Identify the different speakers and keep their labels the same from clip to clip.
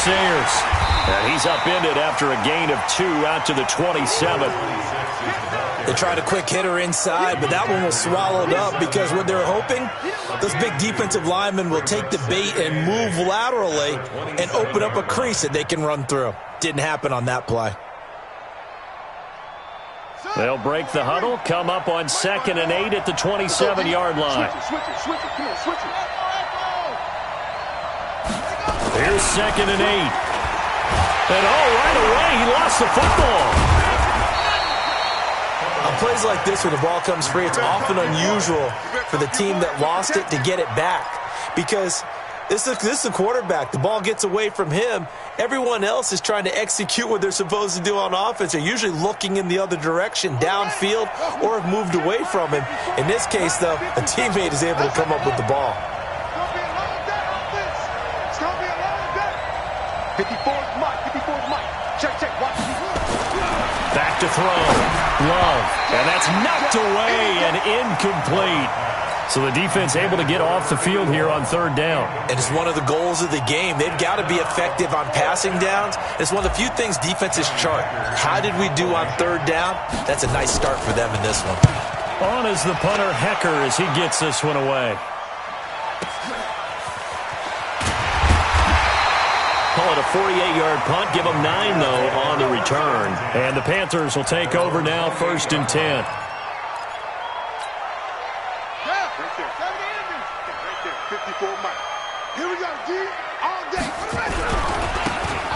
Speaker 1: Sayers. And he's upended after a gain of 2 out to the 27.
Speaker 2: They tried a quick hitter inside, but that one was swallowed up because what they're hoping, those big defensive linemen will take the bait and move laterally and open up a crease that they can run through. Didn't happen on that play.
Speaker 1: They'll break the huddle, come up on 2nd and 8 at the 27-yard line. Here's 2nd and 8. And right away, he lost the football.
Speaker 2: On plays like this where the ball comes free, it's often unusual for the team that lost it to get it back. Because this is a quarterback. The ball gets away from him. Everyone else is trying to execute what they're supposed to do on offense. They're usually looking in the other direction, downfield, or have moved away from him. In this case, though, a teammate is able to come up with the ball.
Speaker 3: 54's Mike. 54's Mike. Check. Watch.
Speaker 1: Back to throw. Love. And that's knocked away and incomplete. So the defense able to get off the field here on 3rd down.
Speaker 2: And it's one of the goals of the game. They've got to be effective on passing downs. It's one of the few things defenses chart. How did we do on 3rd down? That's a nice start for them in this one.
Speaker 1: On is the punter, Hecker, as he gets this one away. Call it a 48-yard punt. Give them 9, though, on the return. And the Panthers will take over now, 1st and 10.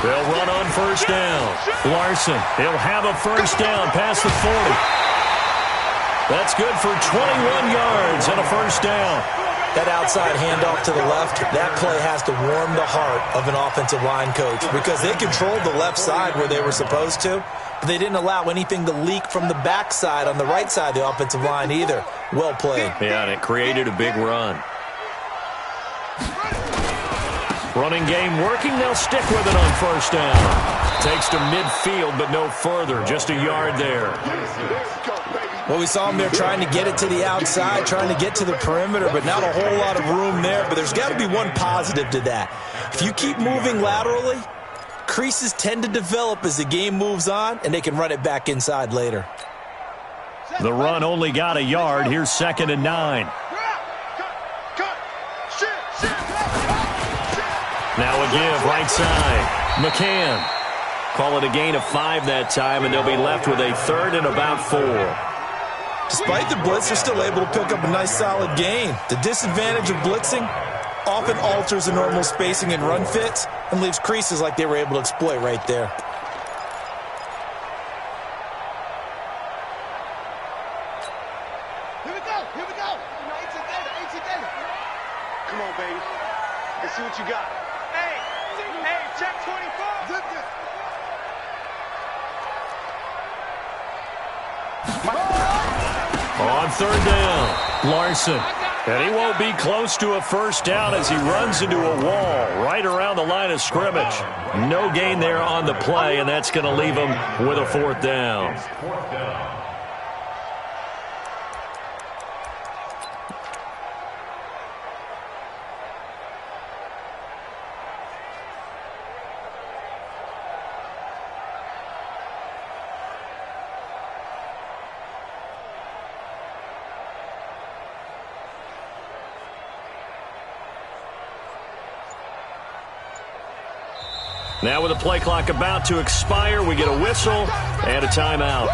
Speaker 1: They'll run on 1st down. Larson, he'll have a 1st down past the 40. That's good for 21 yards and a 1st down.
Speaker 2: That outside handoff to the left, that play has to warm the heart of an offensive line coach because they controlled the left side where they were supposed to, but they didn't allow anything to leak from the backside on the right side of the offensive line either. Well played.
Speaker 1: Yeah, and it created a big run. Running game working. They'll stick with it on 1st down. Takes to midfield, but no further. Just a yard there.
Speaker 2: Well, we saw them there trying to get it to the outside, trying to get to the perimeter, but not a whole lot of room there. But there's got to be one positive to that. If you keep moving laterally, creases tend to develop as the game moves on, and they can run it back inside later.
Speaker 1: The run only got a yard. Here's 2nd and 9. Now a give, right side. McCann. Call it a gain of 5 that time, and they'll be left with a 3rd and about 4.
Speaker 2: Despite the blitz, they're still able to pick up a nice solid gain. The disadvantage of blitzing often alters the normal spacing and run fits and leaves creases like they were able to exploit right there.
Speaker 3: Here we go. Come on, baby. Let's see what you got. Hey, check 24. Zip this.
Speaker 1: On 3rd down, Larson. And he won't be close to a 1st down as he runs into a wall right around the line of scrimmage. No gain there on the play, and that's going to leave him with a 4th down. Now with the play clock about to expire, we get a whistle and a timeout.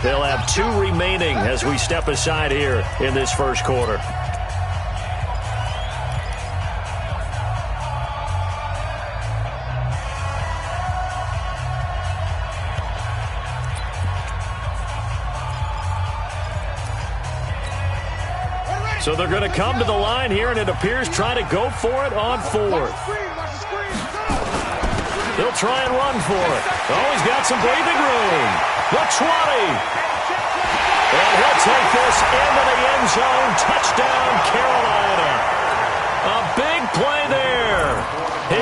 Speaker 1: They'll have 2 remaining as we step aside here in this 1st quarter. So they're going to come to the line here, and it appears trying to go for it on 4th. They'll try and run for it. Oh, he's got some breathing room. The 20. And he'll take this into the end zone. Touchdown, Carolina. A big play there.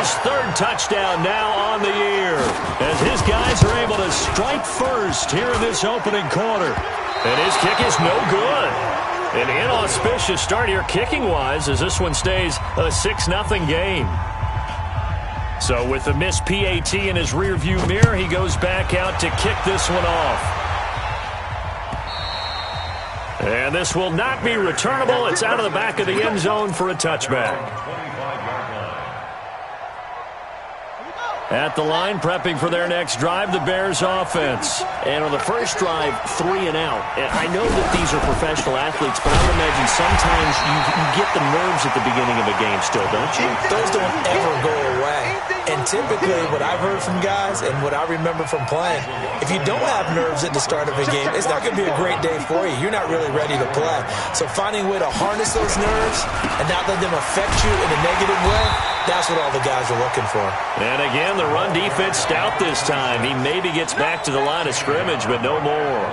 Speaker 1: His 3rd touchdown now on the year as his guys are able to strike first here in this opening quarter. And his kick is no good. An inauspicious start here kicking-wise as this one stays a 6-0 game. So with the missed PAT in his rearview mirror, he goes back out to kick this one off. And this will not be returnable. It's out of the back of the end zone for a touchback. At the line, prepping for their next drive, the Bears offense.
Speaker 4: And on the first drive, 3 and out. And I know that these are professional athletes, but I would imagine sometimes you get the nerves at the beginning of a game still, don't you?
Speaker 2: Those don't ever go away. And typically what I've heard from guys and what I remember from playing, if you don't have nerves at the start of a game, it's not going to be a great day for you. You're not really ready to play. So finding a way to harness those nerves and not let them affect you in a negative way, that's what all the guys are looking for.
Speaker 1: And again, the run defense stout this time. He maybe gets back to the line of scrimmage, but no more.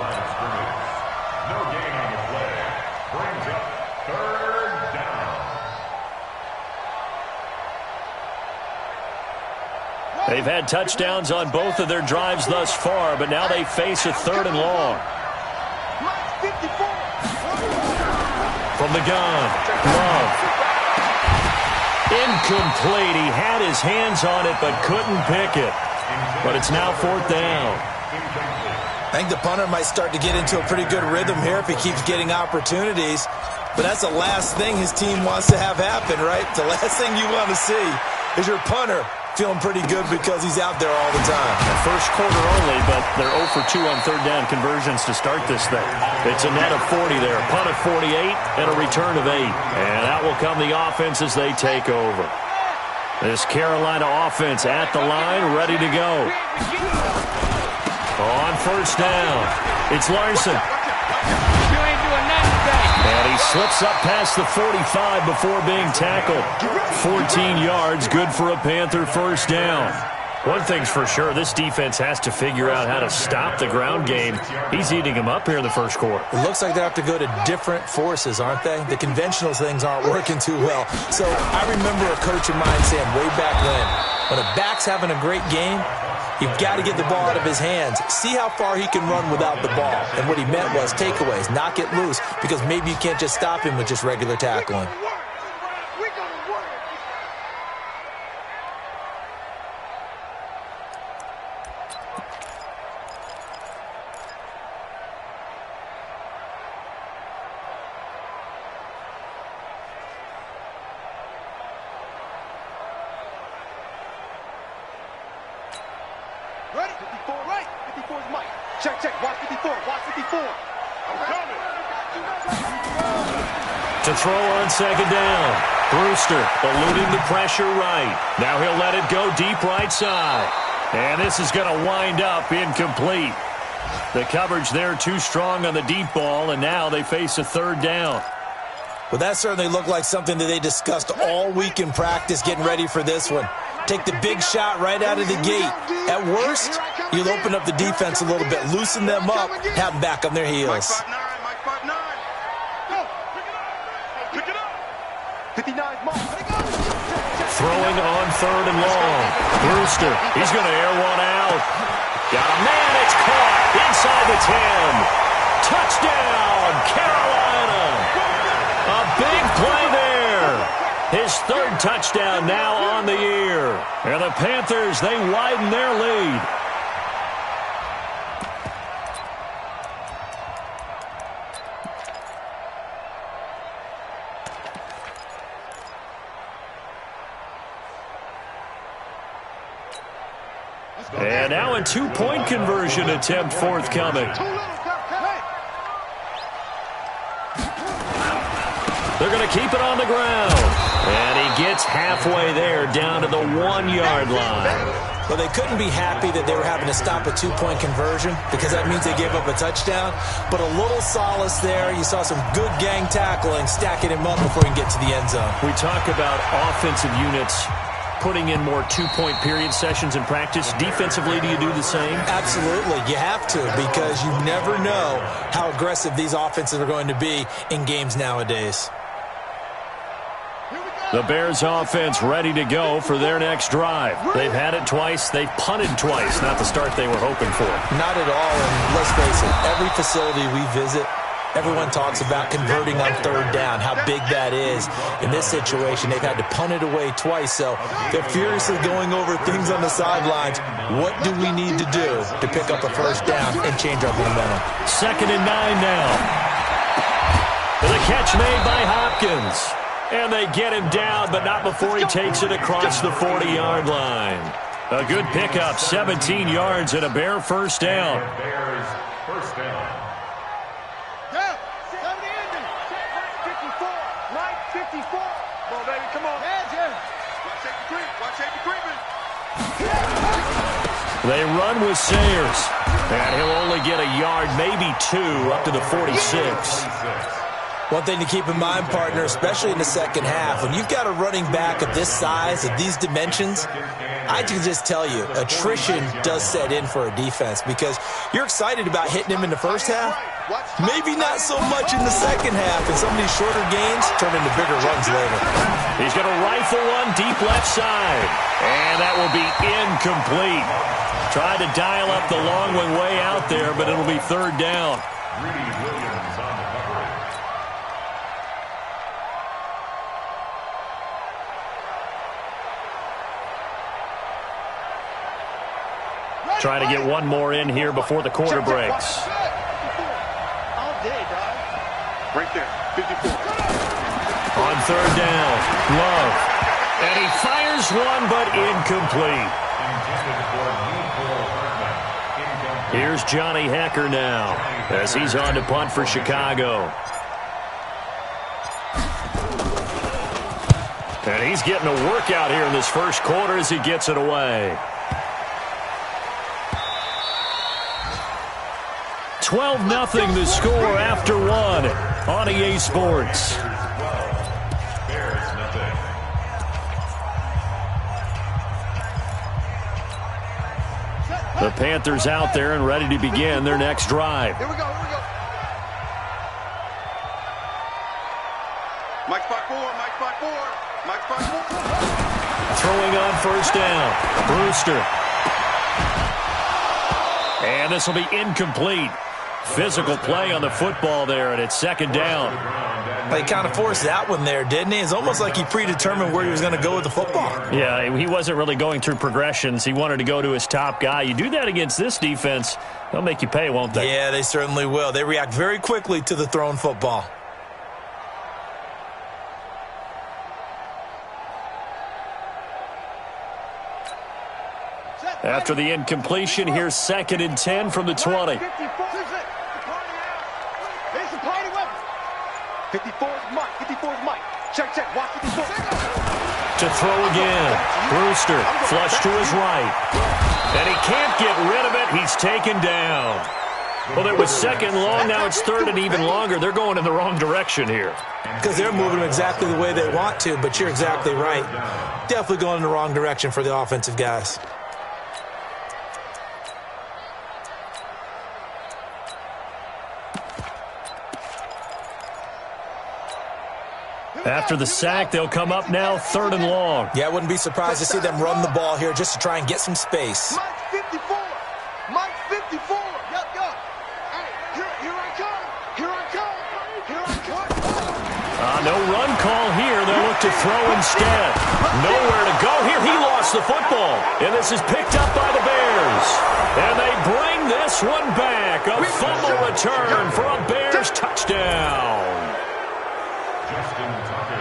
Speaker 1: They've had touchdowns on both of their drives thus far, but now they face a 3rd and long. From the gun, Love. Incomplete. He had his hands on it, but couldn't pick it. But it's now 4th down.
Speaker 2: I think the punter might start to get into a pretty good rhythm here if he keeps getting opportunities. But that's the last thing his team wants to have happen, right? The last thing you want to see is your punter feeling pretty good because he's out there all the time.
Speaker 1: First quarter only, but they're 0 for 2 on 3rd down conversions to start this thing. It's a net of 40 there, a punt of 48, and a return of 8. And out will come the offense as they take over. This Carolina offense at the line, ready to go. On 1st down, it's Larson. And he slips up past the 45 before being tackled. 14 yards, good for a Panther 1st down. One thing's for sure, this defense has to figure out how to stop the ground game. He's eating them up here in the 1st quarter.
Speaker 2: It looks like they have to go to different forces, aren't they? The conventional things aren't working too well. So I remember a coach of mine saying way back when a back's having a great game, you've got to get the ball out of his hands. See how far he can run without the ball. And what he meant was takeaways, knock it loose, because maybe you can't just stop him with just regular tackling.
Speaker 3: Ready? 54 right. 54 is Mike. Check, check. Watch 54. Watch 54. I'm coming.
Speaker 1: To throw on 2nd down. Brewster eluding the pressure right. Now he'll let it go deep right side. And this is going to wind up incomplete. The coverage there too strong on the deep ball, and now they face a 3rd down.
Speaker 2: Well, that certainly looked like something that they discussed all week in practice getting ready for this one. Take the big shot right out of the gate. At worst, you'll open up the defense a little bit, loosen them up, have them back on their heels.
Speaker 3: Mike 5'9". Go. Pick it up. 59 Mike.
Speaker 1: Throwing on 3rd and long. Brewster, he's going to air one out. Got a man, it's caught inside the 10. Touchdown, Carolina. A big play there. His 3rd touchdown now on the year. And the Panthers, they widen their lead. And now a 2-point conversion attempt forthcoming. They're going to keep it on the ground. And he gets halfway there, down to the 1-yard line.
Speaker 2: Well, they couldn't be happy that they were having to stop a 2-point conversion because that means they gave up a touchdown. But a little solace there. You saw some good gang tackling, stacking him up before he can get to the end zone.
Speaker 1: We talk about offensive units putting in more 2-point period sessions in practice. Defensively, do you do the same?
Speaker 2: Absolutely. You have to, because you never know how aggressive these offenses are going to be in games nowadays.
Speaker 1: The Bears offense ready to go for their next drive. They've had it twice. They've punted twice. Not the start they were hoping for.
Speaker 2: Not at all. And let's face it, every facility we visit, Everyone talks about converting on third down, how big that is. In this situation, they've had to punt it away twice, so they're furiously going over things on the sidelines. What do we need to do to pick up a first down and change our momentum?
Speaker 4: 2nd and 9 now. The catch made by Hopkins. And they get him down, but not before he takes it across the 40-yard line. A good pickup, 17 yards and a Bear first down.
Speaker 3: Bears first down. Yeah, 70 ending. 54. Right 54. Come on, baby, come on. Yeah. Watch take the creep. Watch take the creeping.
Speaker 4: They run with Sayers. And he'll only get a yard, maybe 2, up to the 46.
Speaker 2: One thing to keep in mind, partner, especially in the second half, when you've got a running back of this size, of these dimensions, I can just tell you, attrition does set in for a defense because you're excited about hitting him in the first half. Maybe not so much in the second half, and some of these shorter gains turn into bigger runs later.
Speaker 4: He's going to rifle one deep left side, and that will be incomplete. Tried to dial up the long one way out there, but it'll be third down. Trying to get one more in here before the quarter breaks.
Speaker 3: All day, dog. Right there, 54.
Speaker 4: On third down, Love. And he fires one, but incomplete. Here's Johnny Hecker now as he's on to punt for Chicago. And he's getting a workout here in this first quarter as he gets it away. 12-0 the score after one on EA Sports. The Panthers out there and ready to begin their next drive.
Speaker 3: Here we go. Mike spot 4, Mike spot 4, Mike spot 4.
Speaker 4: Throwing on first down, Brewster. And this will be incomplete. Physical play on the football there, and it's second down.
Speaker 2: He kind of forced that one there, didn't he? It's almost like he predetermined where he was going to go with the football.
Speaker 4: Yeah, he wasn't really going through progressions. He wanted to go to his top guy. You do that against this defense, they'll make you pay, won't they?
Speaker 2: Yeah, they certainly will. They react very quickly to the thrown football.
Speaker 4: After the incompletion, here's 2nd and 10 from the 20.
Speaker 3: 54's Mike. 54's Mike. Check. Watch 54.
Speaker 4: To throw again. Brewster flush to his right. And he can't get rid of it. He's taken down. Well, it was second long. Now it's third and even longer. They're going in the wrong direction here.
Speaker 2: Because they're moving exactly the way they want to, but you're exactly right. Definitely going in the wrong direction for the offensive guys.
Speaker 4: After the sack, they'll come up now 3rd and long.
Speaker 2: Yeah, I wouldn't be surprised to see them run the ball here just to try and get some space.
Speaker 3: Mike 54. Mike 54. Yup. Hey, here I come.
Speaker 4: No run call here. They'll look to throw instead. Nowhere to go here. He lost the football. And this is picked up by the Bears. And they bring this one back. A fumble return for a Bears touchdown.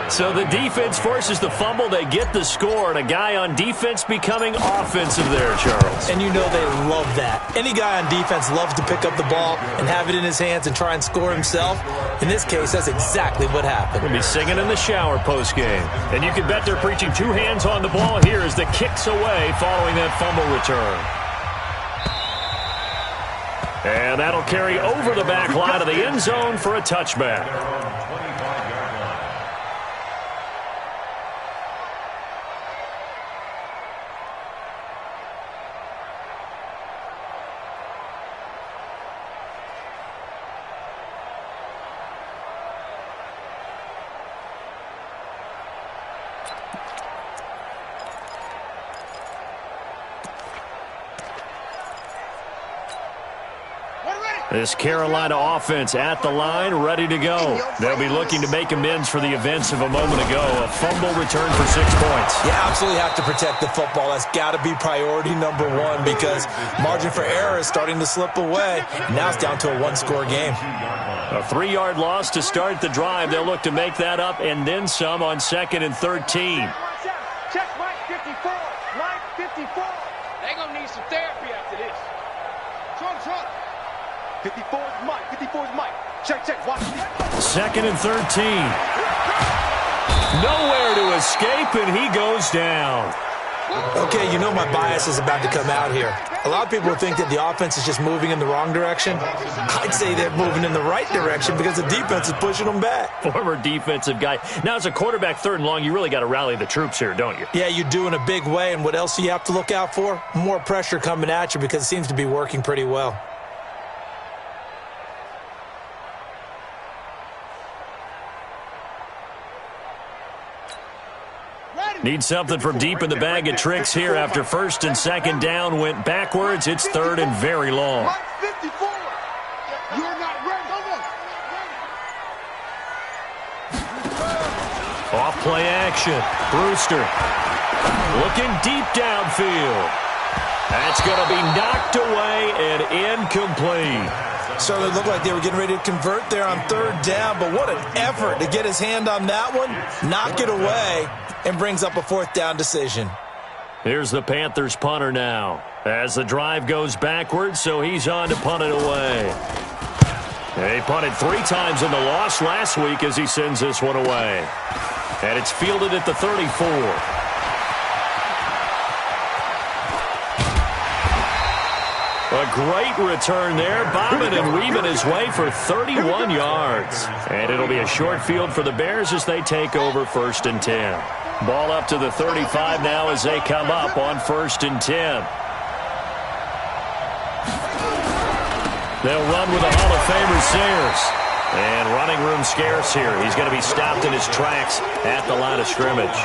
Speaker 4: So the defense forces the fumble. They get the score, and a guy on defense becoming offensive there, Charles.
Speaker 2: And you know they love that. Any guy on defense loves to pick up the ball and have it in his hands and try and score himself. In this case, that's exactly what happened.
Speaker 4: We'll be singing in the shower post-game. And you can bet they're preaching 2 hands on the ball here as the kick's away following that fumble return. And that'll carry over the back line of the end zone for a touchback. This Carolina offense at the line, ready to go. They'll be looking to make amends for the events of a moment ago. A fumble return for 6 points.
Speaker 2: You absolutely have to protect the football. That's got to be priority number one because margin for error is starting to slip away. And now it's down to a one-score game.
Speaker 4: A 3-yard loss to start the drive. They'll look to make that up and then some on 2nd and 13.
Speaker 3: Check Mike 54. Mike 54. They're going to need some therapy after this. Short. 54 is Mike. 54 is Mike. Check. Watch this.
Speaker 4: 2nd and 13. Nowhere to escape, and he goes down.
Speaker 2: Okay, you know my bias is about to come out here. A lot of people think that the offense is just moving in the wrong direction. I'd say they're moving in the right direction because the defense is pushing them back.
Speaker 4: Former defensive guy. Now, as a quarterback, 3rd and long, you really got to rally the troops here, don't you?
Speaker 2: Yeah, you do in a big way. And what else do you have to look out for? More pressure coming at you because it seems to be working pretty well.
Speaker 4: Need something from deep in the bag of tricks here after 1st and 2nd down went backwards. It's 3rd and very long.
Speaker 3: Mike 54. You're not ready.
Speaker 4: Off play action. Brewster looking deep downfield. That's going to be knocked away and incomplete.
Speaker 2: So it looked like they were getting ready to convert there on 3rd down, but what an effort to get his hand on that one, knock it away, and brings up a 4th down decision.
Speaker 4: Here's the Panthers punter now as the drive goes backwards, so he's on to punt it away. He punted 3 times in the loss last week as he sends this one away. And it's fielded at the 34. A great return there, bobbing and weaving his way for 31 yards. And it'll be a short field for the Bears as they take over 1st and 10. Ball up to the 35 now as they come up on 1st and 10. They'll run with the Hall of Famer Sayers. And running room scarce here. He's going to be stopped in his tracks at the line of scrimmage.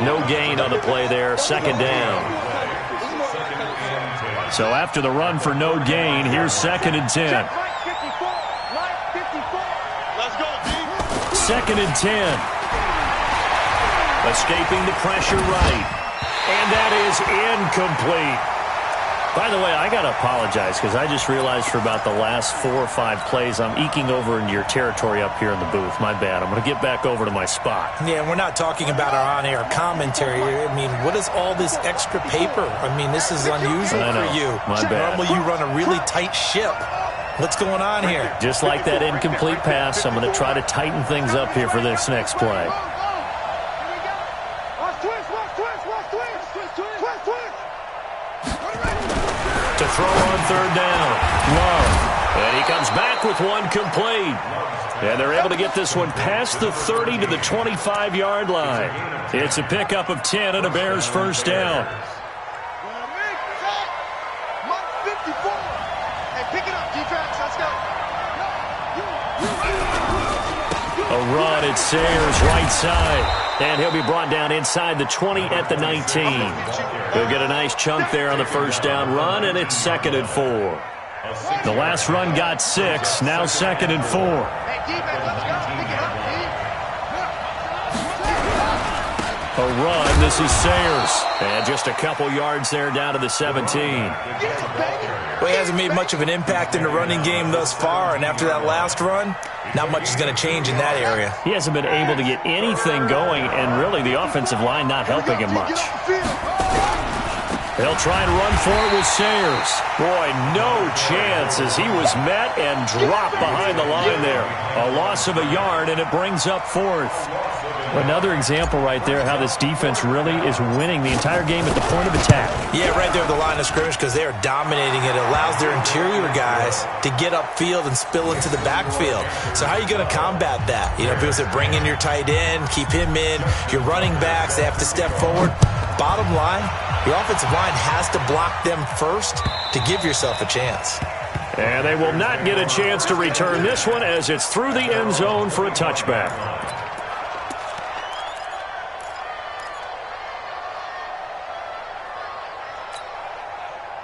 Speaker 4: No gain on the play there, 2nd down. So after the run for no gain, here's 2nd and 10.
Speaker 3: Let's go, D.
Speaker 4: 2nd and 10. Escaping the pressure right. And that is incomplete. By the way, I got to apologize because I just realized for about the last 4 or 5 plays, I'm eking over into your territory up here in the booth. My bad. I'm going to get back over to my spot.
Speaker 2: Yeah, we're not talking about our on-air commentary. I mean, what is all this extra paper? I mean, this is unusual for you.
Speaker 4: My bad.
Speaker 2: Normally you run a really tight ship. What's going on here?
Speaker 4: Just like that incomplete pass, I'm going to try to tighten things up here for this next play. To throw on 3rd down. Love. And he comes back with one complete. And they're able to get this one past the 30 to the 25-yard line. It's a pickup of 10 and a Bears 1st down.
Speaker 3: Mike 54. Hey, pick it up, defense. Let's go.
Speaker 4: A run at Sayers' right side. And he'll be brought down inside the 20 at the 19. He'll get a nice chunk there on the 1st down run, and it's 2nd and 4. The last run got 6, now 2nd and 4.
Speaker 3: Hey, defense, let's go. Pick it up, D.
Speaker 4: A run, this is Sayers. And just a couple yards there down to the 17.
Speaker 2: Well, he hasn't made much of an impact in the running game thus far, and after that last run, not much is going to change in that area.
Speaker 4: He hasn't been able to get anything going, and really the offensive line not helping him much. They'll try and run for it with Sayers. Boy, no chance as he was met and dropped behind the line there. A loss of a yard, and it brings up 4th. Another example right there how this defense really is winning the entire game at the point of attack.
Speaker 2: Yeah, right there at the line of scrimmage because they are dominating it. It allows their interior guys to get upfield and spill into the backfield. So how are you going to combat that? You know, people say bring in your tight end, keep him in. Your running backs, they have to step forward. Bottom line, the offensive line has to block them first to give yourself a chance.
Speaker 4: And they will not get a chance to return this one as it's through the end zone for a touchback.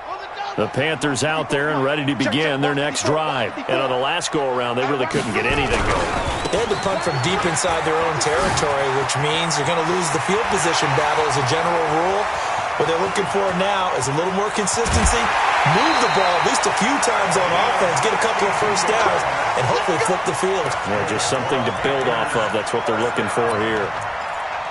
Speaker 3: On the
Speaker 4: The Panthers out there and ready to begin their next drive. And on the last go-around, they really couldn't get anything going.
Speaker 2: They had to punt from deep inside their own territory, which means you're going to lose the field position battle as a general rule. What they're looking for now is a little more consistency, move the ball at least a few times on offense, get a couple of first downs, and hopefully flip the field.
Speaker 4: Yeah, just something to build off of. That's what they're looking for here.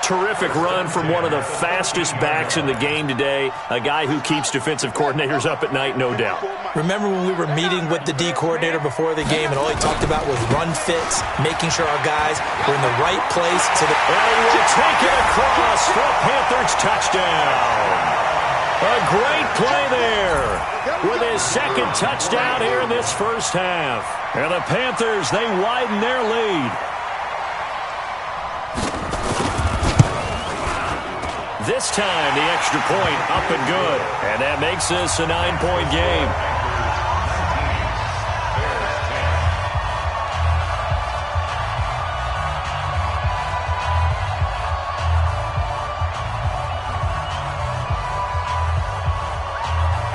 Speaker 4: Terrific run from one of the fastest backs in the game today, a guy who keeps defensive coordinators up at night, no doubt.
Speaker 2: Remember when we were meeting with the D coordinator before the game, and all he talked about was run fits, making sure our guys were in the right place. So that
Speaker 4: and he will take it across for a Panthers touchdown. A great play there with his second touchdown here in this first half. And the Panthers, they widen their lead. This time, the extra point up and good. And that makes this a 9-point game.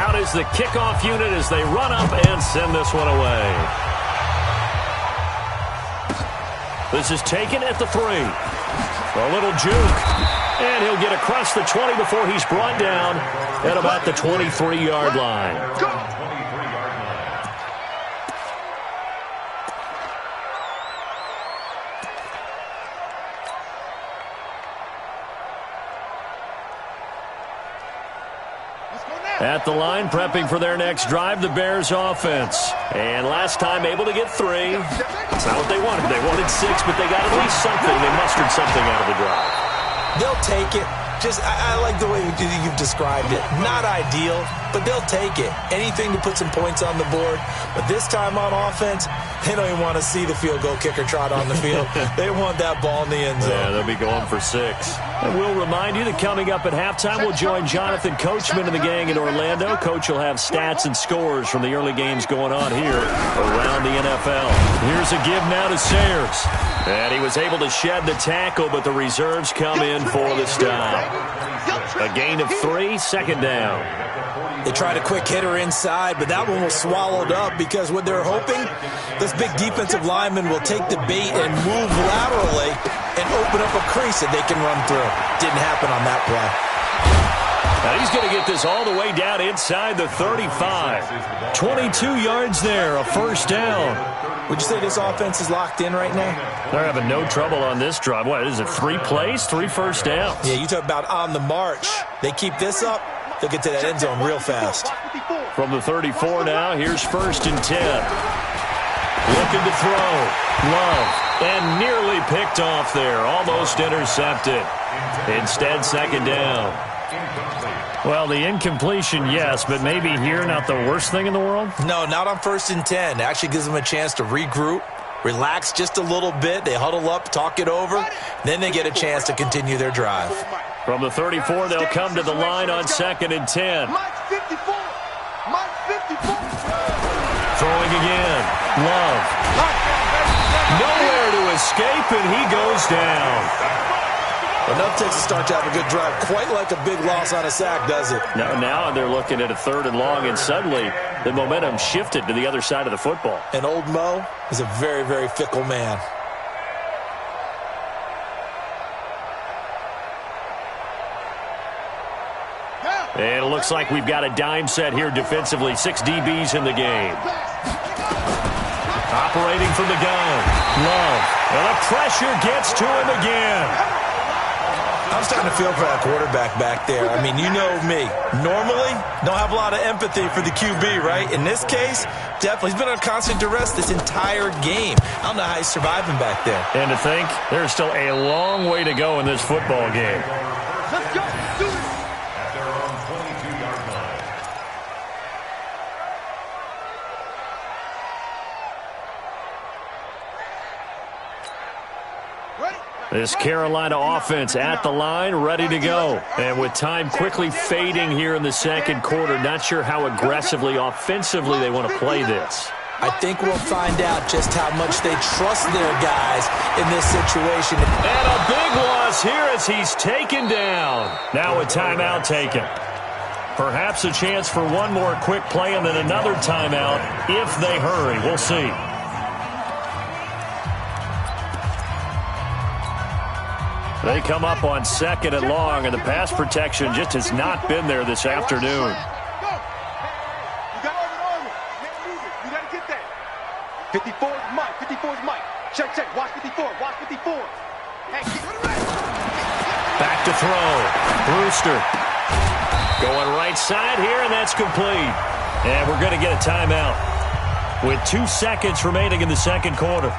Speaker 4: Out is the kickoff unit as they run up and send this one away. This is taken at the 3. A little juke. And he'll get across the 20 before he's brought down at about the 23-yard line. At the line, prepping for their next drive, the Bears offense. And last time able to get 3. That's not what they wanted. They wanted 6, but they got at least something. They mustered something out of the drive.
Speaker 2: They'll take it. I like the way you've described it. Not ideal, but they'll take it. Anything to put some points on the board. But this time on offense, they don't even want to see the field goal kicker trot on the field. They want that ball in the end zone.
Speaker 4: Yeah, they'll be going for 6. And we'll remind you that coming up at halftime, we'll join Jonathan Coachman and the gang in Orlando. Coach will have stats and scores from the early games going on here around the NFL. Here's a give now to Sayers. And he was able to shed the tackle, but the reserves come in for the stop. A gain of 3, second down.
Speaker 2: They tried a quick hitter inside, but that one was swallowed up because what they're hoping, this big defensive lineman will take the bait and move laterally and open up a crease that they can run through. Didn't happen on that play.
Speaker 4: Now he's going to get this all the way down inside the 35. 22 yards there, a first down.
Speaker 2: Would you say this offense is locked in right now?
Speaker 4: They're having no trouble on this drive. What is it, 3 plays, 3 first downs?
Speaker 2: Yeah, you talk about on the march. They keep this up, they'll get to that end zone real fast.
Speaker 4: From the 34 now, here's 1st and 10. Looking to throw. Love. And nearly picked off there. Almost intercepted. Instead, second down. Well, the incompletion, yes, but maybe here not the worst thing in the world?
Speaker 2: No, not on 1st and 10. It actually gives them a chance to regroup, relax just a little bit. They huddle up, talk it over. Then they get a chance to continue their drive.
Speaker 4: From the 34, they'll come to the line on 2nd and 10. Throwing again. Love. Nowhere to escape, and he goes down.
Speaker 2: Enough takes to start to have a good drive. Quite like a big loss on a sack, does it?
Speaker 4: Now they're looking at a 3rd and long, and suddenly the momentum shifted to the other side of the football.
Speaker 2: And old Mo is a very, very fickle man.
Speaker 4: And it looks like we've got a dime set here defensively. 6 DBs in the game. Operating from the gun. Love. And the pressure gets to him again.
Speaker 2: I'm starting to feel for that quarterback back there. I mean, you know me. Normally, don't have a lot of empathy for the QB, right? In this case, definitely. He's been on constant duress this entire game. I don't know how he's surviving back there.
Speaker 4: And to think, there's still a long way to go in this football game.
Speaker 3: Let's go. Do it.
Speaker 1: At their own 22-yard line.
Speaker 4: This Carolina offense at the line, ready to go. And with time quickly fading here in the second quarter, not sure how aggressively, offensively they want to play this.
Speaker 2: I think we'll find out just how much they trust their guys in this situation.
Speaker 4: And a big loss here as he's taken down. Now a timeout taken. Perhaps a chance for one more quick play and then another timeout if they hurry. We'll see. They come up on 2nd and long, and the pass protection just has not been there this afternoon.
Speaker 3: You got to get that. 54 is Mike. 54 is Mike. Check. Watch 54. Watch 54.
Speaker 4: Back to throw. Brewster going right side here, and that's complete. And we're going to get a timeout with 2 seconds remaining in the second quarter.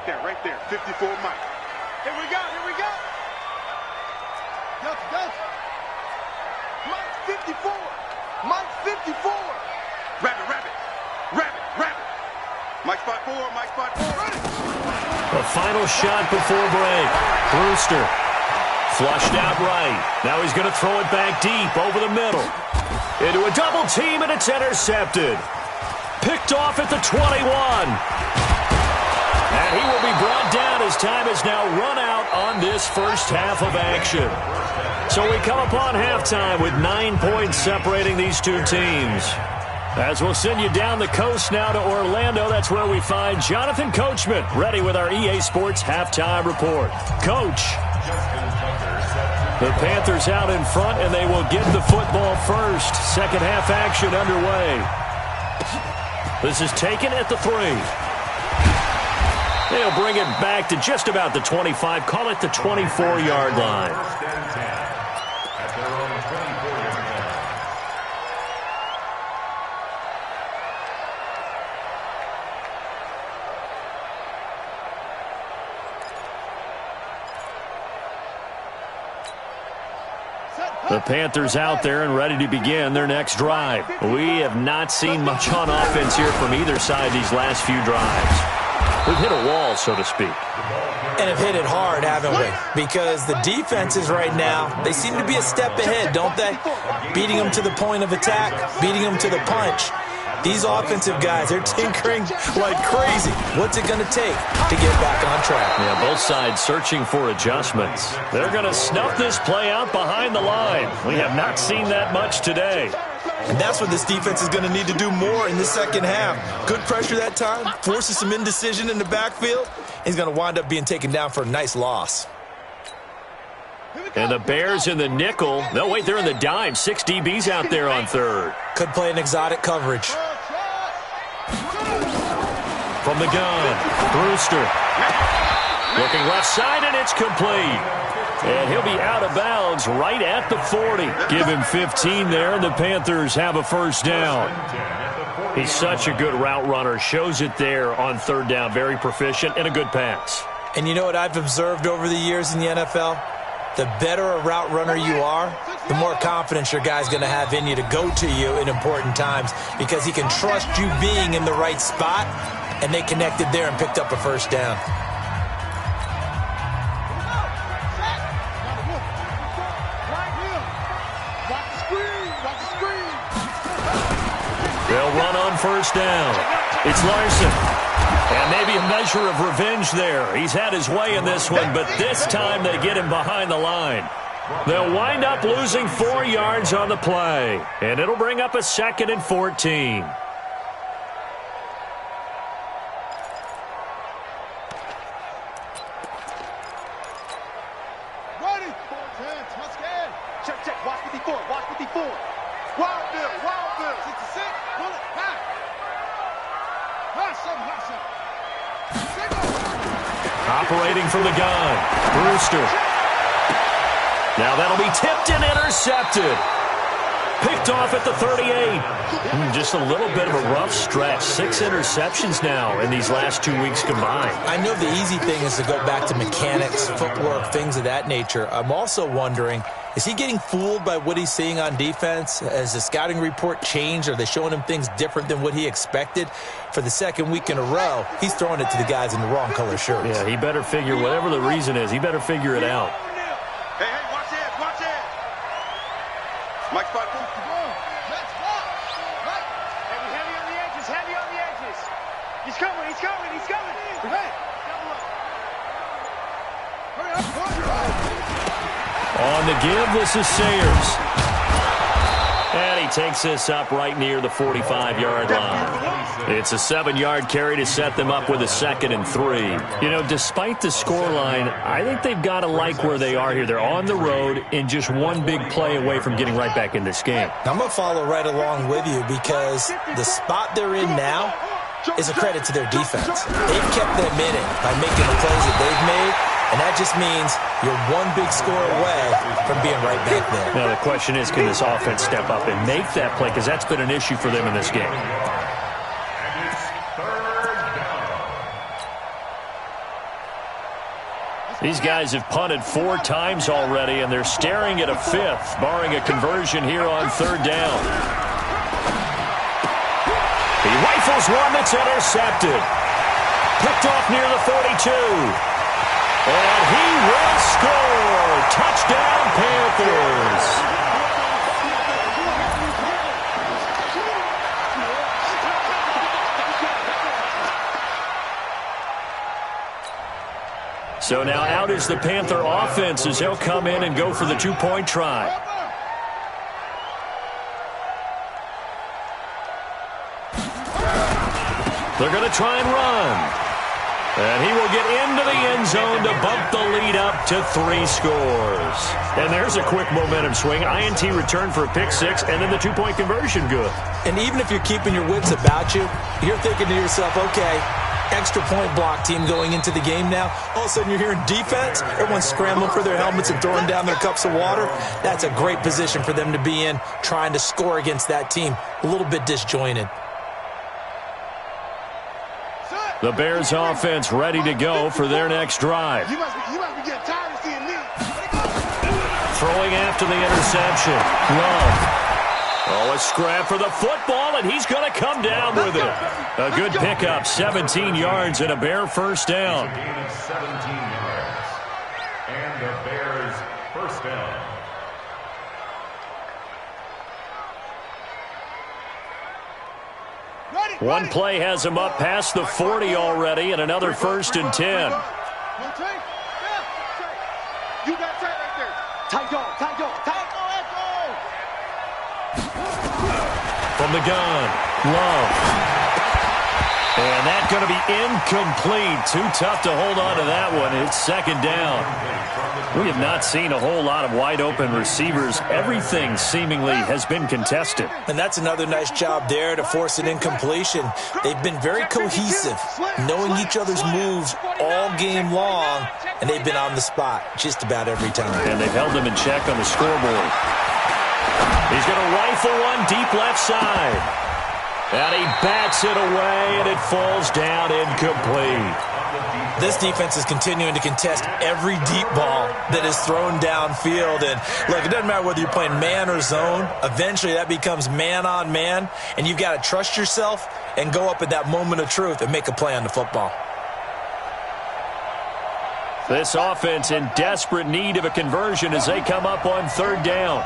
Speaker 3: Right there. 54 Mike. Here we go. Go. Mike 54. Mike 54. Rabbit. Mike spot 4.
Speaker 4: The final shot before break. Brewster flushed out right. Now he's going to throw it back deep over the middle. Into a double team, and it's intercepted. Picked off at the 21. And he will be brought down as time has now run out on this first half of action. So we come upon halftime with 9 points separating these two teams. As we'll send you down the coast now to Orlando, that's where we find Jonathan Coachman, ready with our EA Sports halftime report. Coach, the Panthers out in front, and they will get the football first. Second half action underway. This is taken at the 3. They'll bring it back to just about the 25, call it the 24-yard line. The Panthers out there and ready to begin their next drive. We have not seen much on offense here from either side these last few drives. We've hit a wall, so to speak.
Speaker 2: And have hit it hard, haven't we? Because the defenses right now, they seem to be a step ahead, don't they? Beating them to the point of attack, beating them to the punch. These offensive guys, they're tinkering like crazy. What's it going to take to get back on track?
Speaker 4: Yeah, both sides searching for adjustments. They're going to snuff this play out behind the line. We have not seen that much today.
Speaker 2: And that's what this defense is going to need to do more in the second half. Good pressure that time, forces some indecision in the backfield. He's going to wind up being taken down for a nice loss.
Speaker 4: And the Bears in the nickel. No, wait, they're in the dime. 6 DBs out there on third.
Speaker 2: Could play an exotic coverage.
Speaker 4: From the gun, Brewster. Looking left side, and it's complete. And he'll be out of bounds right at the 40. Give him 15 there, and the Panthers have a first down. He's such a good route runner. Shows it there on third down. Very proficient and a good pass.
Speaker 2: And you know what I've observed over the years in the NFL? The better a route runner you are, the more confidence your guy's going to have in you to go to you in important times because he can trust you being in the right spot, and they connected there and picked up a first down.
Speaker 4: They'll run on first down. It's Larson. And maybe a measure of revenge there. He's had his way in this one, but this time they get him behind the line. They'll wind up losing 4 yards on the play, and it'll bring up a 2nd and 14.
Speaker 3: Ready. Check. Watch 54. Wild Bill. 66. Pull it back.
Speaker 4: Operating from the gun, Brewster. Now that'll be tipped and intercepted. Picked off at the 38. Just a little bit of a rough stretch. 6 interceptions now in these last 2 weeks combined.
Speaker 2: I know the easy thing is to go back to mechanics, footwork, things of that nature. I'm also wondering Is he getting fooled by what he's seeing on defense? Has the scouting report changed? Are they showing him things different than what he expected? For the second week in a row, he's throwing it to the guys in the wrong color shirts.
Speaker 4: Yeah, he better figure, whatever the reason is, he better figure it out.
Speaker 3: Hey, watch it, watch it. Mike spot. Let's walk. Right. Heavy on the edges, heavy on the edges. He's coming, he's coming, he's coming. Hey. Hurry up,
Speaker 4: On the give, this is Sayers. And he takes this up right near the 45-yard line. It's a 7-yard carry to set them up with a 2nd and 3. You know, despite the scoreline, I think they've got to like where they are here. They're on the road and just one big play away from getting right back in this game.
Speaker 2: I'm going to follow right along with you because the spot they're in now is a credit to their defense. They've kept them in it by making the plays that they've made. And that just means you're one big score away from being right back there.
Speaker 4: Now, the question is, can this offense step up and make that play? Because that's been an issue for them in this game. These guys have punted 4 times already, and they're staring at a 5th, barring a conversion here on 3rd down. He rifles one that's intercepted. Picked off near the 42. And he will score. Touchdown, Panthers. So now out is the Panther offense as they'll come in and go for the 2-point try. They're going to try and run. And he will get into the end zone to bump the lead up to 3 scores. And there's a quick momentum swing. INT return for a pick 6, and then the 2-point conversion good.
Speaker 2: And even if you're keeping your wits about you, you're thinking to yourself, okay, extra point block team going into the game now. All of a sudden you're hearing defense. Everyone's scrambling for their helmets and throwing down their cups of water. That's a great position for them to be in, trying to score against that team. A little bit disjointed.
Speaker 4: The Bears offense ready to go for their next drive.
Speaker 3: You must be getting tired of seeing me.
Speaker 4: Throwing after the interception. Love. Oh, a scrap for the football, and he's going to come down with it. A good pickup, 17 yards and a Bear first down.
Speaker 5: A gain of 17 yards. And the Bears first down.
Speaker 4: One play has him up past the 40 already, and another 1st and 10.
Speaker 3: You got tight right there. Tight dog, tight dog, tight dog.
Speaker 4: From the gun, Love. And that's going to be incomplete. Too tough to hold on to that one. It's 2nd down. We have not seen a whole lot of wide-open receivers. Everything seemingly has been contested.
Speaker 2: And that's another nice job there to force an incompletion. They've been very cohesive, knowing each other's moves all game long, and they've been on the spot just about every time.
Speaker 4: And they've held them in check on the scoreboard. He's going to rifle one deep left side. And he bats it away, and it falls down incomplete.
Speaker 2: This defense is continuing to contest every deep ball that is thrown downfield. And, look, it doesn't matter whether you're playing man or zone. Eventually, that becomes man-on-man, and you've got to trust yourself and go up at that moment of truth and make a play on the football.
Speaker 4: This offense in desperate need of a conversion as they come up on 3rd down.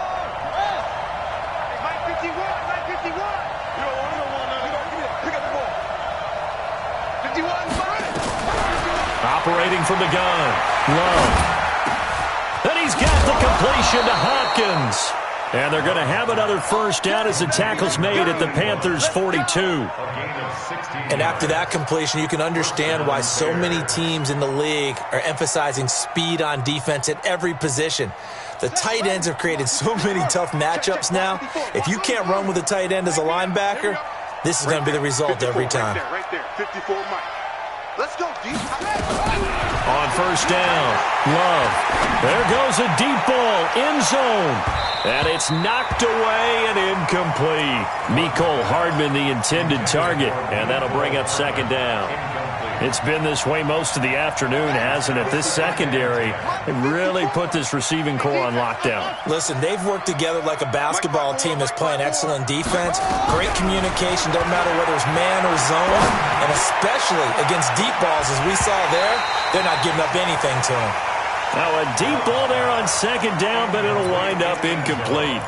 Speaker 4: Operating from the gun, Love. And he's got the completion to Hopkins. And they're going to have another 1st down as the tackle's made at the Panthers' 42.
Speaker 2: And after that completion, you can understand why so many teams in the league are emphasizing speed on defense at every position. The tight ends have created so many tough matchups now. If you can't run with a tight end as a linebacker, this is going to be the result every time.
Speaker 3: Right there, 54 Mike. Let's go deep.
Speaker 4: On 1st down, Love. There goes a deep ball, end zone. And it's knocked away and incomplete. Mecole Hardman, the intended target. And that'll bring up 2nd down. It's been this way most of the afternoon, hasn't it? This secondary, they really put this receiving core on lockdown.
Speaker 2: Listen, they've worked together like a basketball team that's playing excellent defense. Great communication, doesn't matter whether it's man or zone, and especially against deep balls, as we saw there, they're not giving up anything to them.
Speaker 4: Now a deep ball there on second down, but it'll wind up incomplete.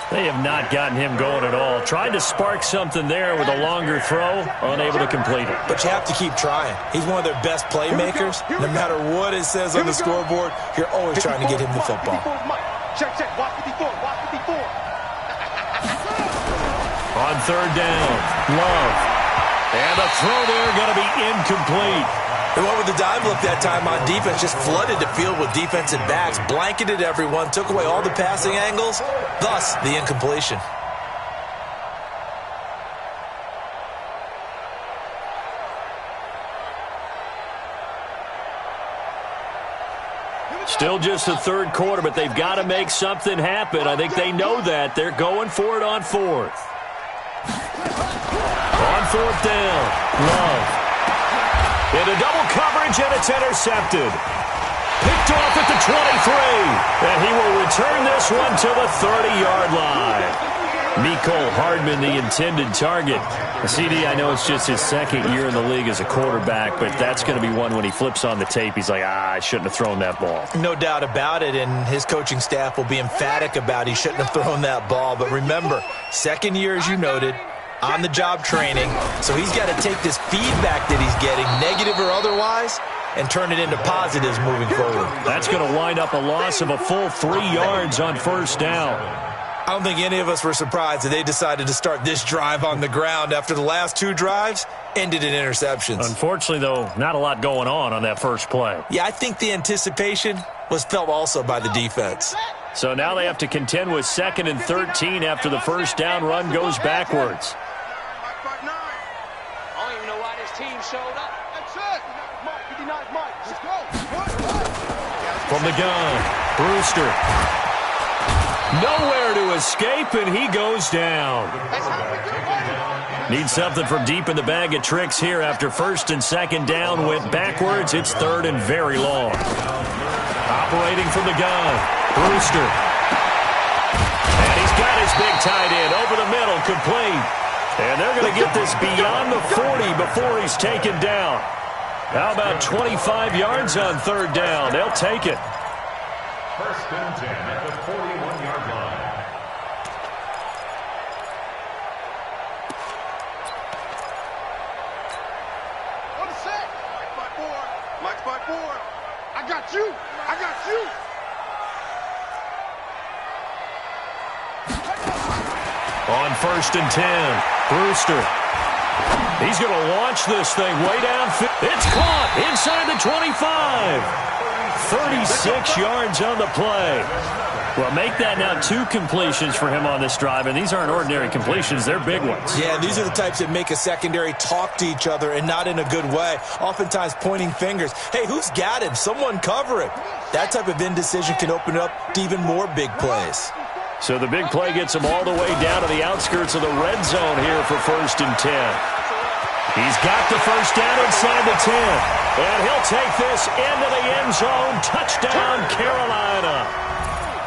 Speaker 4: They have not gotten him going at all. Tried to spark something there with a longer throw, unable to complete it.
Speaker 2: But you have to keep trying. He's one of their best playmakers. No matter what it says on the scoreboard, you're always trying to get him the football.
Speaker 3: Check, check. Watch 54. Watch 54.
Speaker 4: On third down, Love. And the throw there going to be incomplete.
Speaker 2: They went with the dive look that time on defense, just flooded the field with defensive backs, blanketed everyone, took away all the passing angles, thus the incompletion.
Speaker 4: Still just the third quarter, but they've got to make something happen. I think they know that. They're going for it on fourth. On fourth down, Love. Into double coverage, and it's intercepted. Picked off at the 23. And he will return this one to the 30-yard line. Mecole Hardman, the intended target. CD, I know it's just his second year in the league as a quarterback, but that's going to be one when he flips on the tape. He's like, I shouldn't have thrown that ball.
Speaker 2: No doubt about it, and his coaching staff will be emphatic about he shouldn't have thrown that ball. But remember, second year, as you noted, on-the-job training, so he's got to take this feedback that he's getting, negative or otherwise, and turn it into positives moving forward.
Speaker 4: That's going to wind up a loss of a full 3 yards on first down.
Speaker 2: I don't think any of us were surprised that they decided to start this drive on the ground after the last two drives ended in interceptions.
Speaker 4: Unfortunately, though, not a lot going on that first play.
Speaker 2: Yeah, I think the anticipation was felt also by the defense.
Speaker 4: So now they have to contend with 2nd and 13 after the first down run goes backwards.
Speaker 3: I don't even know why this team showed up. That's it. Mike, 59 Mike. Let's go.
Speaker 4: From the gun, Brewster. Nowhere to escape, and he goes down. Needs something from deep in the bag of tricks here after first and second down went backwards. It's third and very long. Operating from the gun, Brewster. And he's got his big tight end over the middle, complete. And they're going to get this beyond the 40 before he's taken down. How about 25 yards on third down? They'll take it.
Speaker 5: First and 10 at the 41-yard line.
Speaker 3: On the set. Mike by 4. Mike by 4. I got you. I got you.
Speaker 4: On first and 10, Brewster. He's going to launch this thing way downfield. It's caught inside the 25. 36 yards on the play. Well, make that now 2 completions for him on this drive, and these aren't ordinary completions. They're big ones.
Speaker 2: Yeah, these are the types that make a secondary talk to each other and not in a good way, oftentimes pointing fingers. Hey, who's got him? Someone cover it. That type of indecision can open up to even more big plays.
Speaker 4: So the big play gets him all the way down to the outskirts of the red zone here for first and 10. He's got the first down inside the 10. And he'll take this into the end zone. Touchdown, Carolina.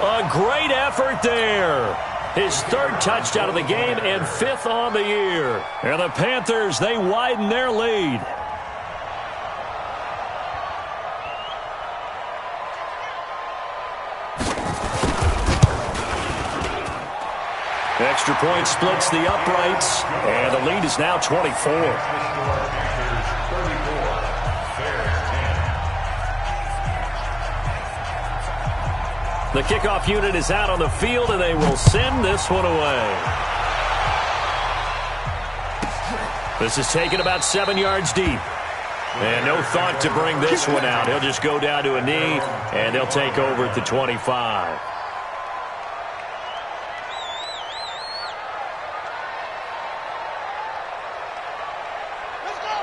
Speaker 4: A great effort there. His 3rd touchdown of the game and 5th on the year. And the Panthers, they widen their lead. Extra point splits the uprights, and the lead is now 24. The kickoff unit is out on the field, and they will send this one away. This is taken about 7 yards deep. And no thought to bring this one out. He'll just go down to a knee, and they'll take over at the 25.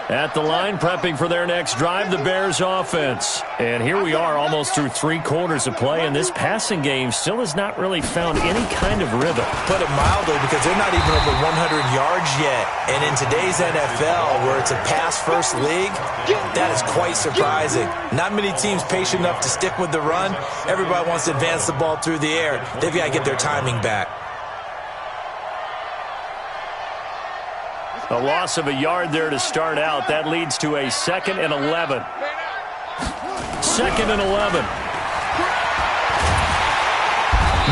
Speaker 4: At the line, prepping for their next drive, the Bears offense. And here we are almost through 3 quarters of play, and this passing game still has not really found any kind of rhythm.
Speaker 2: Put it mildly, because they're not even over 100 yards yet. And in today's NFL, where it's a pass-first league, that is quite surprising. Not many teams patient enough to stick with the run. Everybody wants to advance the ball through the air. They've got to get their timing back.
Speaker 4: A loss of a yard there to start out. That leads to a 2nd and 11. 2nd and 11.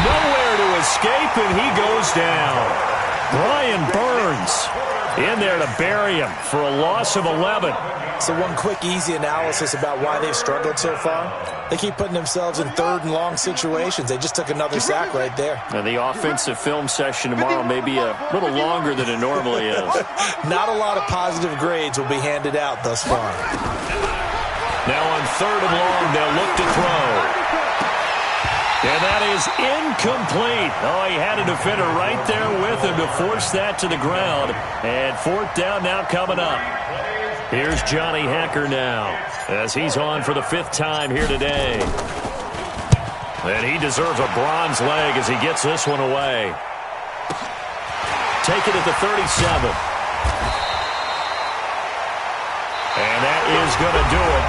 Speaker 4: Nowhere to escape, and he goes down. Brian Burns in there to bury him for a loss of 11.
Speaker 2: So one quick, easy analysis about why they've struggled so far. They keep putting themselves in 3rd and long situations. They just took another sack right there.
Speaker 4: And the offensive film session tomorrow may be a little longer than it normally is.
Speaker 2: Not a lot of positive grades will be handed out thus far.
Speaker 4: Now on 3rd and long, they'll look to throw. And that is incomplete. Oh, he had a defender right there with him to force that to the ground. And 4th down now coming up. Here's Johnny Hacker now as he's on for the 5th time here today. And he deserves a bronze leg as he gets this one away. Take it at the 37. And that is going to do it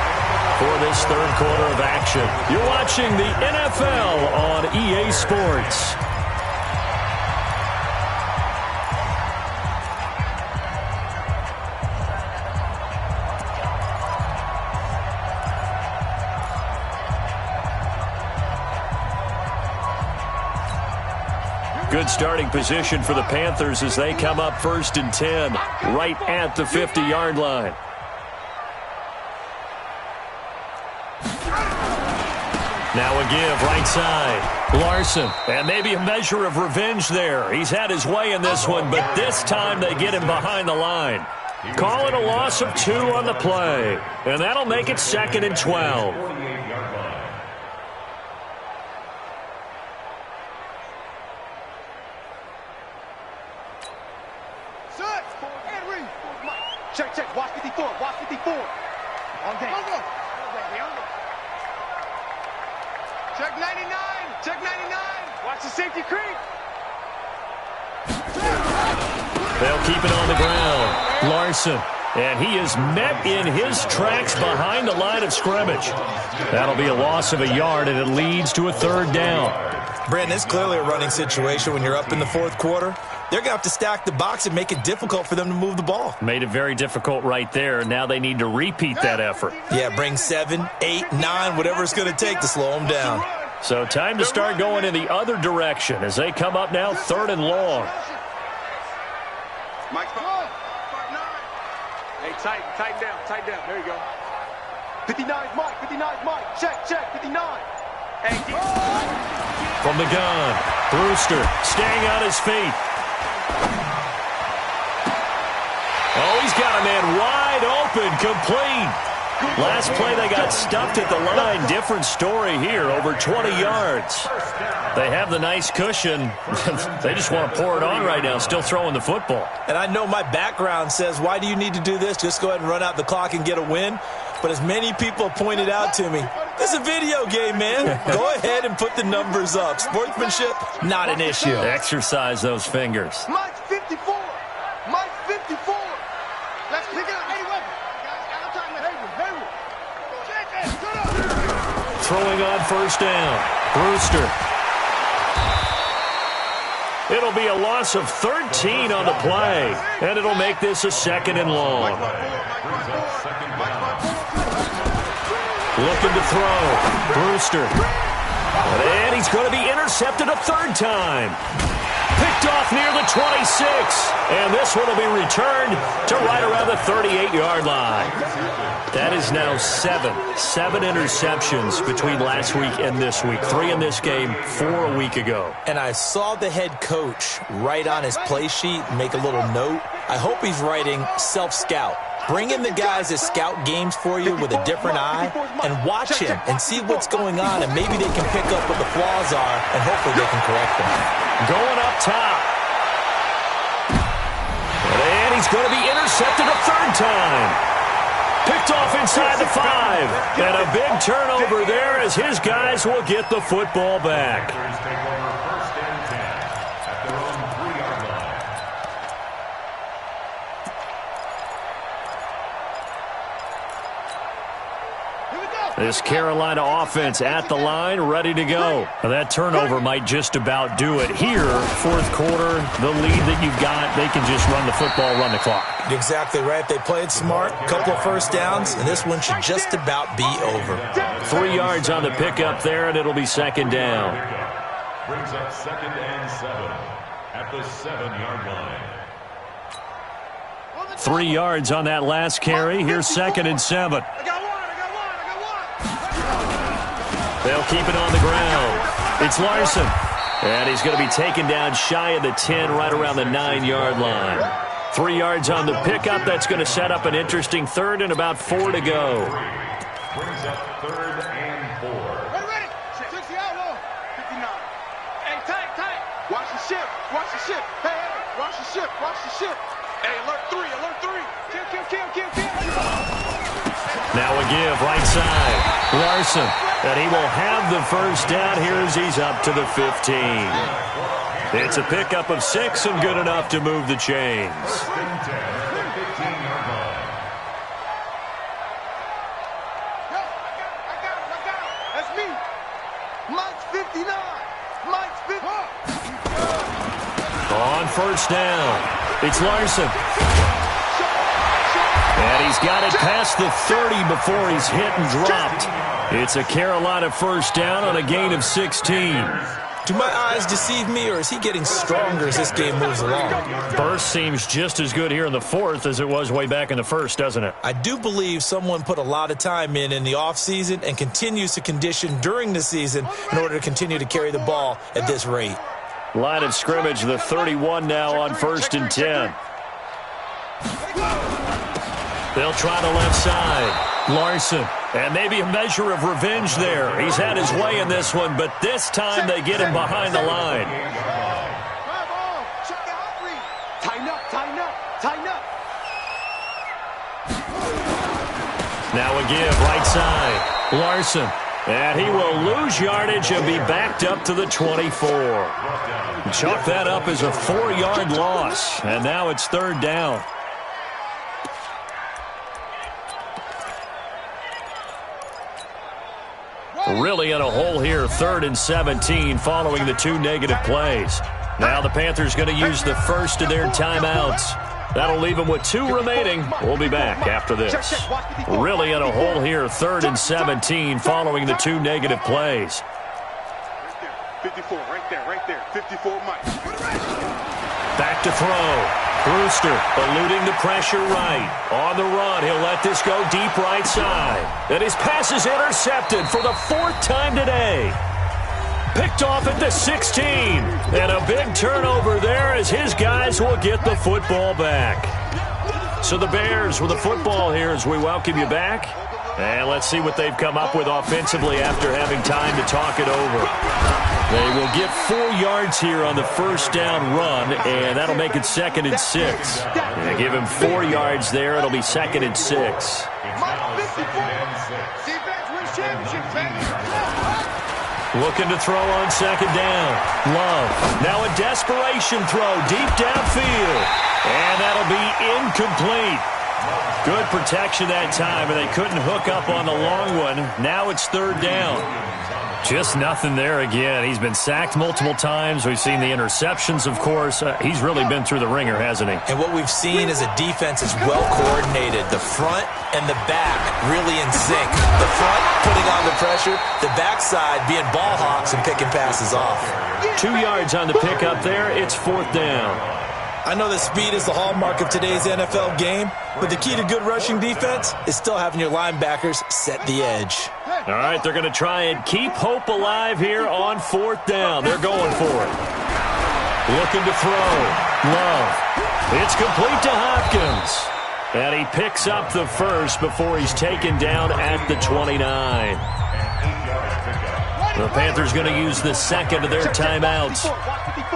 Speaker 4: for this 3rd quarter of action. You're watching the NFL on EA Sports. Good starting position for the Panthers as they come up 1st and 10, right at the 50-yard line. Now a give right side. Larson. And maybe a measure of revenge there. He's had his way in this one, but this time they get him behind the line. Call it a loss of 2 on the play. And that'll make it 2nd and 12.
Speaker 3: Check, check. Watch 54. Watch 54. On deck. Check 99. Check 99. Watch the safety creep.
Speaker 4: They'll keep it on the ground. Larson. And he is met in his tracks behind the line of scrimmage. That'll be a loss of a yard, and it leads to a 3rd down.
Speaker 2: Brandon, it's clearly a running situation when you're up in the 4th quarter. They're going to have to stack the box and make it difficult for them to move the ball.
Speaker 4: Made it very difficult right there. Now they need to repeat that effort.
Speaker 2: Yeah, bring 7, 8, 9, whatever it's going to take to slow them down.
Speaker 4: So time to start going in the other direction as they come up now 3rd and long.
Speaker 3: Mike, hey, tighten down. There you go. 59 Mike, 59 Mike. Check, 59. Hey,
Speaker 4: from the gun, Brewster staying on his feet. Oh, he's got a man wide open, complete. Last play they got stuffed at the line. Different story here, over 20 yards. They have the nice cushion. They just want to pour it on right now, still throwing the football.
Speaker 2: And I know my background says, why do you need to do this? Just go ahead and run out the clock and get a win. But as many people pointed out to me, this is a video game, man. Go ahead and put the numbers up. Sportsmanship, not an issue.
Speaker 4: Exercise those fingers.
Speaker 3: Mike 54. Mike 54. Let's pick it up.
Speaker 4: Throwing on 1st down. Brewster. It'll be a loss of 13 on the play, and it'll make this a 2nd and long. Looking to throw. Brewster. And he's going to be intercepted a 3rd time. Picked off near the 26. And this one will be returned to right around the 38-yard line. That is now 7 interceptions between last week and this week. 3 in this game, 4 a week ago.
Speaker 2: And I saw the head coach write on his play sheet, make a little note. I hope he's writing self-scout. Bring in the guys that scout games for you with a different eye and watch him and see what's going on, and maybe they can pick up what the flaws are, and hopefully they can correct them.
Speaker 4: Going up top. And he's going to be intercepted a 3rd time. picked off inside the 5. And a big turnover there as his guys will get the football back.
Speaker 5: Panthers take over 1st and 10 at their own 3-yard line.
Speaker 4: This Carolina offense at the line, ready to go. Now that turnover might just about do it. Here, 4th quarter, the lead that you've got, they can just run the football, run the clock.
Speaker 2: Exactly right. They played smart, couple of first downs, and this one should just about be over.
Speaker 4: 3 yards on the pickup there, and it'll be 2nd down.
Speaker 5: Brings up 2nd and 7 at the 7-yard line.
Speaker 4: 3 yards on that last carry. Here's 2nd and 7. They'll keep it on the ground. It's Larson. And he's going to be taken down shy of the 10, right around the 9-yard line. 3 yards on the pickup. That's going to set up an interesting 3rd and about 4 to go.
Speaker 5: Brings up 3rd and 4.
Speaker 3: Ready. 60 out low. 59. Hey, tight. Watch the ship. Hey, watch the ship. Hey, alert 3. Kill.
Speaker 4: Now a give, right side. Larson. And he will have the first down here as he's up to the 15. It's a pickup of 6 and good enough to move the chains.
Speaker 5: 1st and 10 at the 15-yard line.
Speaker 3: Yo, I got him. That's me. Mike's 59.
Speaker 4: On first down, it's Larson. And he's got it past the 30 before he's hit and dropped. It's a Carolina first down on a gain of 16.
Speaker 2: Do my eyes deceive me, or is he getting stronger as this game moves along?
Speaker 4: Burst seems just as good here in the 4th as it was way back in the 1st, doesn't it?
Speaker 2: I do believe someone put a lot of time in the offseason and continues to condition during the season in order to continue to carry the ball at this rate.
Speaker 4: Line of scrimmage, the 31 now on 1st and 10. They'll try the left side. Larson. And maybe a measure of revenge there. He's had his way in this one, but this time they get him behind the line.
Speaker 3: Tighten up.
Speaker 4: Now a give, right side. Larson. And he will lose yardage and be backed up to the 24. Chalk that up as a 4-yard loss. And now it's 3rd down. Really in a hole here, 3rd and 17 following the 2 negative plays. Now the Panthers going to use the first of their timeouts. That'll leave them with 2 remaining. We'll be back after this. Really in a hole here, 3rd and 17 following the 2 negative plays.
Speaker 3: 54, right there. 54, Mike.
Speaker 4: Back to throw. Brewster eluding the pressure right. On the run, he'll let this go deep right side. And his pass is intercepted for the 4th time today. Picked off at the 16. And a big turnover there as his guys will get the football back. So the Bears with the football here as we welcome you back. And let's see what they've come up with offensively after having time to talk it over. They will get 4 yards here on the first down run, and that'll make it 2nd and 6. They give him 4 yards there. It'll be 2nd and 6.
Speaker 3: Defense wins championships, baby.
Speaker 4: Looking to throw on 2nd down. Love. Now a desperation throw deep downfield. And that'll be incomplete. Good protection that time, and they couldn't hook up on the long one. Now it's 3rd down. Just nothing there again. He's been sacked multiple times. We've seen the interceptions, of course. He's really been through the ringer, hasn't he?
Speaker 2: And what we've seen is a defense is well coordinated. The front and the back really in sync. The front putting on the pressure, the backside being ball hawks and picking passes off.
Speaker 4: 2 yards on the pickup there. It's 4th down.
Speaker 2: I know that speed is the hallmark of today's NFL game, but the key to good rushing defense is still having your linebackers set the edge.
Speaker 4: All right, they're going to try and keep hope alive here on 4th down. They're going for it. Looking to throw. Love. It's complete to Hopkins. And he picks up the first before he's taken down at the 29. The Panthers going to use the 2nd of their timeouts.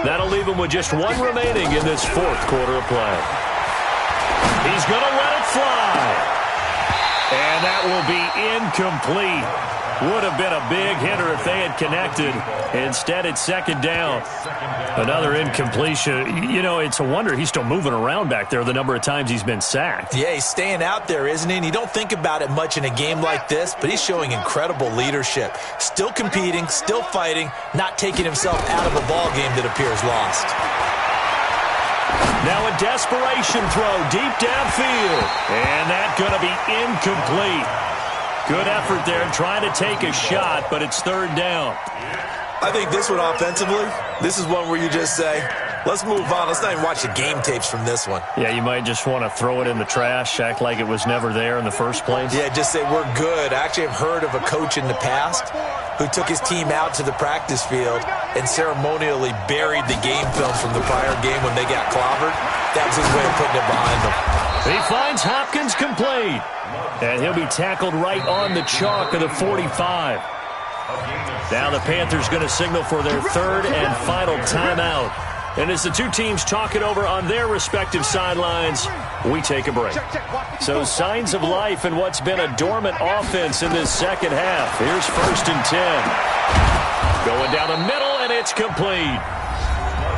Speaker 4: That'll leave them with just 1 remaining in this 4th quarter of play. He's going to let it fly. And that will be incomplete. Would have been a big hitter if they had connected. Instead, it's second down. Another incompletion. You know, it's a wonder he's still moving around back there the number of times he's been sacked.
Speaker 2: Yeah, he's staying out there, isn't he? And you don't think about it much in a game like this, but he's showing incredible leadership. Still competing, still fighting, not taking himself out of a ball game that appears lost.
Speaker 4: Now a desperation throw deep downfield. And that's going to be incomplete. Good effort there trying to take a shot, but it's third down.
Speaker 2: I think this one offensively, this is one where you just say, let's move on. Let's not even watch the game tapes from this one.
Speaker 4: Yeah, you might just want to throw it in the trash, act like it was never there in the first place.
Speaker 2: Yeah, just say we're good. I actually have heard of a coach in the past who took his team out to the practice field and ceremonially buried the game film from the prior game when they got clobbered. That was his way of putting it behind them.
Speaker 4: He finds Hopkins complete. And he'll be tackled right on the chalk of the 45. Now the Panthers going to signal for their third and final timeout. And as the two teams talk it over on their respective sidelines, we take a break. So signs of life in what's been a dormant offense in this second half. Here's first and 10. Going down the middle, and it's complete.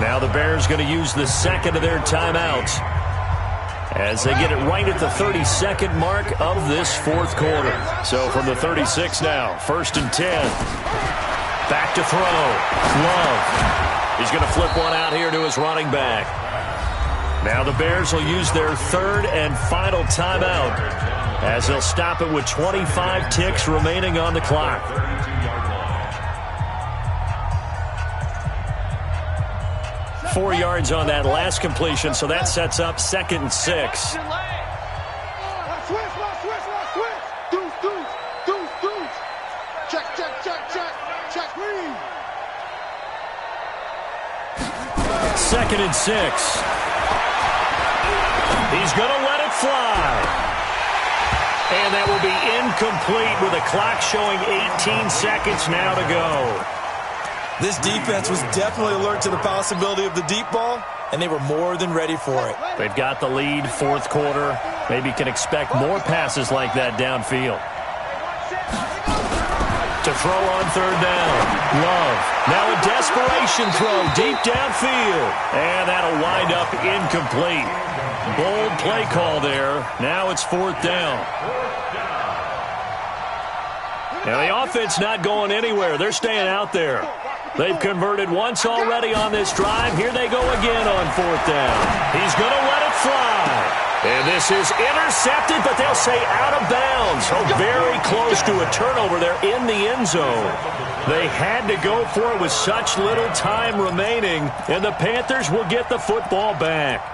Speaker 4: Now the Bears going to use the second of their timeouts as they get it right at the 32nd mark of this fourth quarter. So from the 36 now, first and 10. Back to throw. Love. He's going to flip one out here to his running back. Now the Bears will use their third and final timeout as they'll stop it with 25 ticks remaining on the clock. 4 yards on that last completion, so that sets up second and 6. Second and 6. He's going to let it fly. And that will be incomplete with a clock showing 18 seconds now to go.
Speaker 2: This defense was definitely alert to the possibility of the deep ball, and they were more than ready for it.
Speaker 4: They've got the lead, fourth quarter. Maybe can expect more passes like that downfield. To throw on third down. Love. Now a desperation throw deep downfield. And that'll wind up incomplete. Bold play call there. Now it's fourth down. Now the offense not going anywhere. They're staying out there. They've converted once already on this drive. Here they go again on fourth down. He's going to let it fly. And this is intercepted, but they'll say out of bounds. Oh, very close to a turnover there in the end zone. They had to go for it with such little time remaining, and the Panthers will get the football back.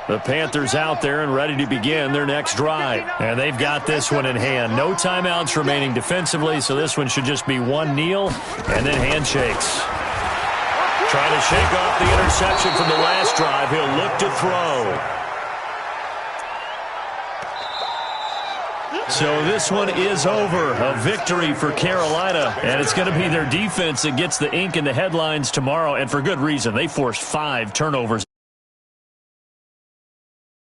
Speaker 4: The Panthers out there and ready to begin their next drive. And they've got this one in hand. No timeouts remaining defensively, so this one should just be one kneel and then handshakes. Trying to shake off the interception from the last drive. He'll look to throw. So this one is over. A victory for Carolina. And it's going to be their defense that gets the ink in the headlines tomorrow. And for good reason. They forced 5 turnovers.